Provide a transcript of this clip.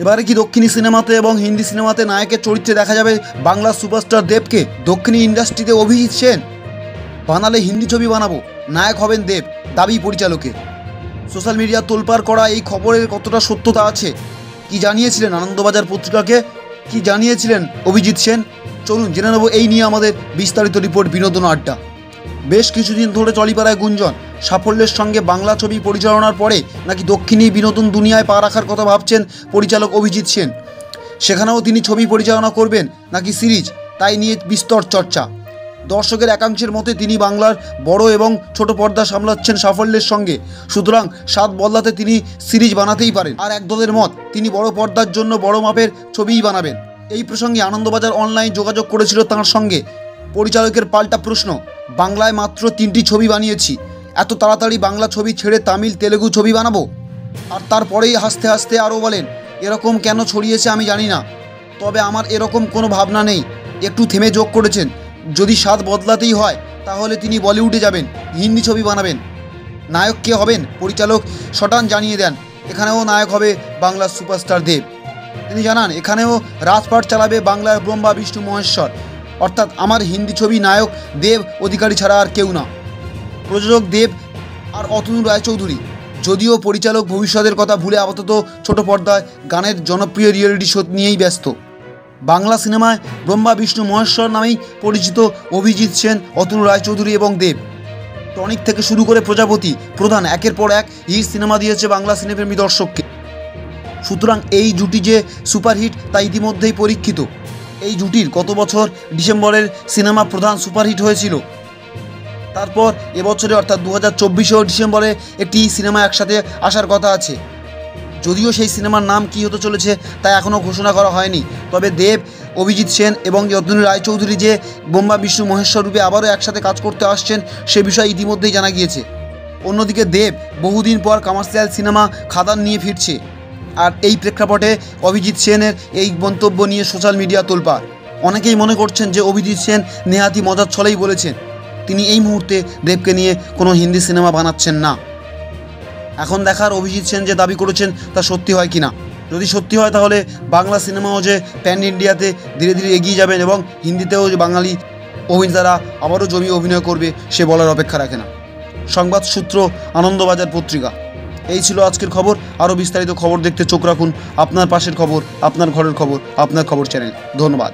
এবারে কি দক্ষিণী সিনেমাতে এবং হিন্দি সিনেমাতে নায়কের চরিত্রে দেখা যাবে বাংলার সুপারস্টার দেবকে? দক্ষিণী ইন্ডাস্ট্রিতে অভিজিৎ সেন বানালে হিন্দি ছবি বানাবো, নায়ক হবেন দেব, দাবি পরিচালকের। সোশ্যাল মিডিয়া তোলপাড় করা এই খবরের কতটা সত্যতা আছে? কি জানিয়েছিলেন আনন্দবাজার পত্রিকাকে, কি জানিয়েছিলেন অভিজিৎ সেন? চলুন জেনে নেব এই নিয়ে আমাদের বিস্তারিত রিপোর্ট বিনোদন আড্ডা। বেশ কিছুদিন ধরে চলিপাড়ায় গুঞ্জন, সাফল্যের সঙ্গে বাংলা ছবি পরিচালনার পরে নাকি দক্ষিণী বিনোদন দুনিয়ায় পা রাখার কথা ভাবছেন পরিচালক অভিজিৎ সেন। সেখানেও তিনি ছবি পরিচালনা করবেন নাকি সিরিজ, তাই নিয়ে বিস্তর চর্চা। দর্শকের একাংশের মতে তিনি বাংলার বড় এবং ছোট পর্দা সামলাচ্ছেন সাফল্যের সঙ্গে, সুতরাং স্বাদ বদলাতে তিনি সিরিজ বানাতেই পারেন। আর একদলের মত তিনি বড় পর্দার জন্য বড় মাপের ছবিই বানাবেন। এই প্রসঙ্গে আনন্দবাজার অনলাইন যোগাযোগ করেছিল তাঁর সঙ্গে। পরিচালকের পাল্টা প্রশ্ন, বাংলায় মাত্র 3টি ছবি বানিয়েছি, এত তাড়াতাড়ি বাংলা ছবি ছেড়ে তামিল তেলেগু ছবি বানাবো? আর তারপরেই হাসতে হাসতে আরও বলেন, এরকম কেন ছড়িয়েছে আমি জানি না, তবে আমার এরকম কোনো ভাবনা নেই। একটু থেমে যোগ করেছেন, যদি স্বাদ বদলাতেই হয় তাহলে তিনি বলিউডে যাবেন, হিন্দি ছবি বানাবেন। নায়ক কে হবেন পরিচালক শটান জানিয়ে দেন, এখানেও নায়ক হবে বাংলার সুপারস্টার দেব। তিনি জানান, এখানেও রাজপাট চালাবে বাংলার ব্রহ্মা বিষ্ণু মহেশ্বর, অর্থাৎ আমার হিন্দি ছবি নায়ক দেব অধিকারী ছাড়া আর কেউ না। প্রযোজক দেব আর অতনু রায়চৌধুরী। যদিও পরিচালক ভবিষ্যতের কথা ভুলে আপাতত ছোট পর্দায় গানের জনপ্রিয় রিয়েলিটি শো নিয়েই ব্যস্ত। বাংলা সিনেমায় ব্রহ্মা বিষ্ণু মহেশ্বর নামেই পরিচিত অভিজিৎ সেন, অতনু রায়চৌধুরী এবং দেব। টনিক থেকে শুরু করে প্রজাপতি, প্রধান, একের পর এক হিট সিনেমা দিয়েছে বাংলা সিনেপ্রেমী দর্শককে। সুতরাং এই জুটি যে সুপারহিট তা ইতিমধ্যেই পরীক্ষিত। এই জুটির গত বছর ডিসেম্বরের সিনেমা প্রধান সুপারহিট হয়েছিল। তারপর এবছরে অর্থাৎ 2024 ডিসেম্বরে একটি সিনেমা একসাথে আসার কথা আছে। যদিও সেই সিনেমার নাম কী হতে চলেছে তা এখনও ঘোষণা করা হয়নি, তবে দেব, অভিজিৎ সেন এবং অতনু রায়চৌধুরী যে ব্রহ্মা বিষ্ণু মহেশ্বর রূপে আবারও একসাথে কাজ করতে আসছেন সে বিষয়ে ইতিমধ্যেই জানা গিয়েছে। অন্যদিকে দেব বহুদিন পর কমার্শিয়াল সিনেমা খাদান নিয়ে ফিরছে। আর এই প্রেক্ষাপটে অভিজিৎ সেনের এই মন্তব্য নিয়ে সোশ্যাল মিডিয়া তোলপাড়। অনেকেই মনে করছেন যে অভিজিৎ সেন নেহাতি মজার ছলেই বলেছেন, তিনি এই মুহূর্তে দেবকে নিয়ে কোনো হিন্দি সিনেমা বানাচ্ছেন না। এখন দেখার অভিজিৎ সেন যে দাবি করেছেন তা সত্যি হয় কিনা। যদি সত্যি হয় তাহলে বাংলা সিনেমাও যে প্যান ইন্ডিয়াতে ধীরে ধীরে এগিয়ে যাবেন এবং হিন্দিতেও যে বাঙালি অভিনেতারা আবারও জমিয়ে অভিনয় করবে সে বলার অপেক্ষা রাখে না। সংবাদ সূত্র আনন্দবাজার পত্রিকা। এই ছিল আজকের খবর। আরও বিস্তারিত খবর দেখতে চোখ রাখুন আপনার পাশের খবর, আপনার ঘরের খবর, আপনার খবর চ্যানেল। ধন্যবাদ।